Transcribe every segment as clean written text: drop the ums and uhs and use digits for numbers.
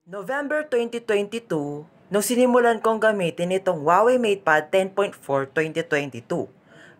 November 2022, nung sinimulan kong gamitin itong Huawei MatePad 10.4 2022.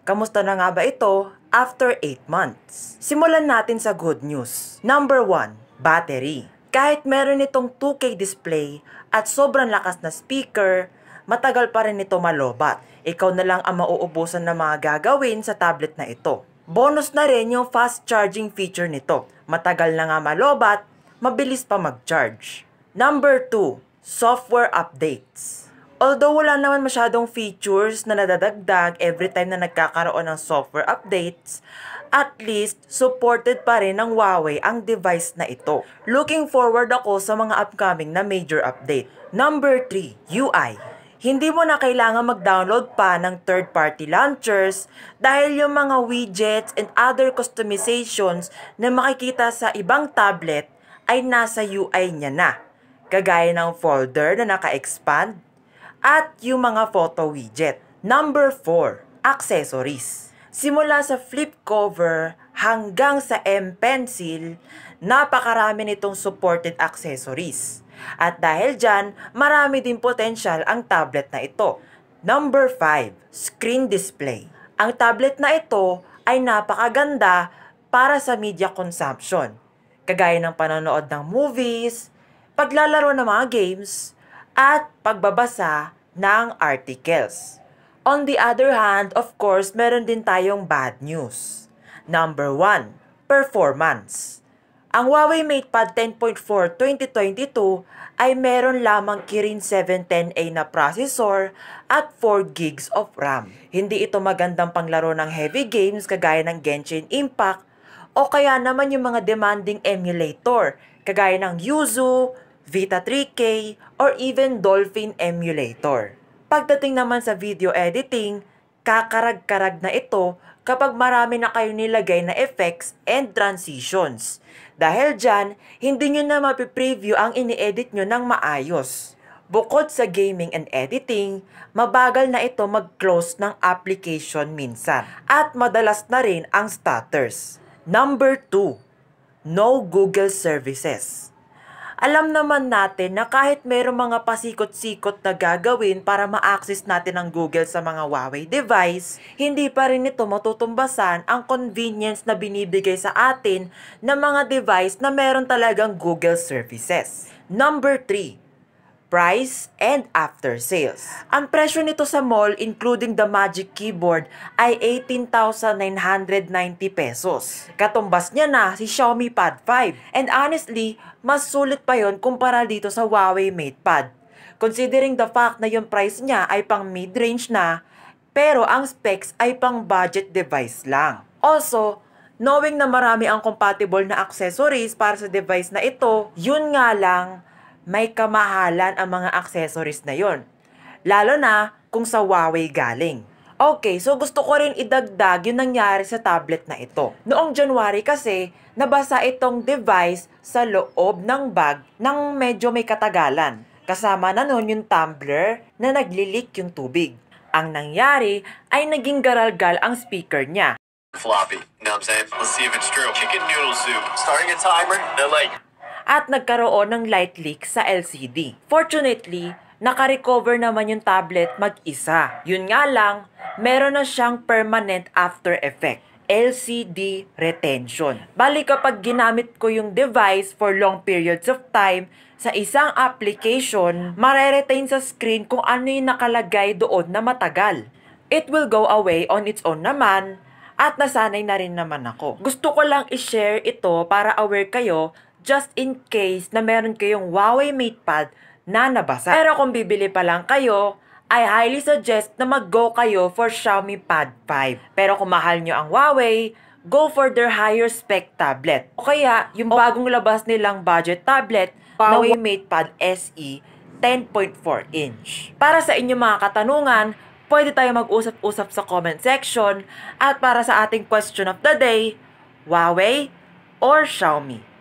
Kamusta na nga ba ito after 8 months? Simulan natin sa good news. Number 1, battery. Kahit meron itong 2K display at sobrang lakas na speaker, matagal pa rin ito malobat. Ikaw na lang ang mauubusan ng mga gagawin sa tablet na ito. Bonus na rin yung fast charging feature nito. Matagal na nga malobat, mabilis pa mag-charge. Number 2, software updates. Although wala naman masyadong features na nadadagdag every time na nagkakaroon ng software updates, at least supported pa rin ng Huawei ang device na ito. Looking forward ako sa mga upcoming na major update. Number 3, UI. Hindi mo na kailangan mag-download pa ng third-party launchers dahil yung mga widgets and other customizations na makikita sa ibang tablet ay nasa UI niya na. Kagaya ng folder na naka-expand at yung mga photo widget. Number 4, accessories. Simula sa flip cover hanggang sa M-Pencil, napakarami nitong supported accessories. At dahil dyan, marami din potential ang tablet na ito. Number 5, screen display. Ang tablet na ito ay napakaganda para sa media consumption. Kagaya ng panonood ng movies, paglalaro ng mga games, at pagbabasa ng articles. On the other hand, of course, meron din tayong bad news. Number 1, performance. Ang Huawei MatePad 10.4 2022 ay meron lamang Kirin 710A na processor at 4 GB of RAM. Hindi ito magandang panglaro ng heavy games kagaya ng Genshin Impact o kaya naman yung mga demanding emulator kagaya ng Yuzu, Vita 3K, or even Dolphin emulator. Pagdating naman sa video editing, kakarag-karag na ito kapag marami na kayo nilagay na effects and transitions. Dahil dyan, hindi nyo na mapipreview ang ini-edit nyo ng maayos. Bukod sa gaming and editing, mabagal na ito mag-close ng application minsan. At madalas na rin ang stutters. Number 2, no Google services. Alam naman natin na kahit mayroong mga pasikot-sikot na gagawin para ma-access natin ang Google sa mga Huawei device, hindi pa rin ito matutumbasan ang convenience na binibigay sa atin ng mga device na meron talagang Google services. Number 3, price and after sales. Ang presyo nito sa mall including the Magic Keyboard ay 18,990 pesos. Katumbas niya na si Xiaomi Pad 5. And honestly, mas sulit pa yon kumpara dito sa Huawei MatePad. Considering the fact na yung price niya ay pang mid-range na, pero ang specs ay pang budget device lang. Also, knowing na marami ang compatible na accessories para sa device na ito, yun nga lang, may kamahalan ang mga accessories na yon. Lalo na kung sa Huawei galing. Okay, so gusto ko rin idagdag yung nangyari sa tablet na ito. Noong January kasi, nabasa itong device sa loob ng bag ng medyo may katagalan. Kasama na nun yung tumbler na naglilik yung tubig. Ang nangyari ay naging garalgal ang speaker niya. Floppy. You know what I'm saying? Let's see if it's true. Chicken noodle soup. Starting a timer. They're like... At nagkaroon ng light leak sa LCD. Fortunately, naka-recover naman yung tablet mag-isa. Yun nga lang, meron na siyang permanent after effect, LCD retention. Bali kapag ginamit ko yung device for long periods of time sa isang application, mare-retain sa screen kung ano yung nakalagay doon na matagal. It will go away on its own naman at nasanay na rin naman ako. Gusto ko lang i-share ito para aware kayo just in case na meron kayong Huawei MatePad na nabasa. Pero kung bibili pa lang kayo, I highly suggest na mag-go kayo for Xiaomi Pad 5. Pero kung mahal nyo ang Huawei, go for their higher spec tablet. O kaya, yung bagong labas nilang budget tablet, Huawei MatePad SE 10.4 inch. Para sa inyong mga katanungan, pwede tayo mag-usap-usap sa comment section. At para sa ating question of the day, Huawei or Xiaomi?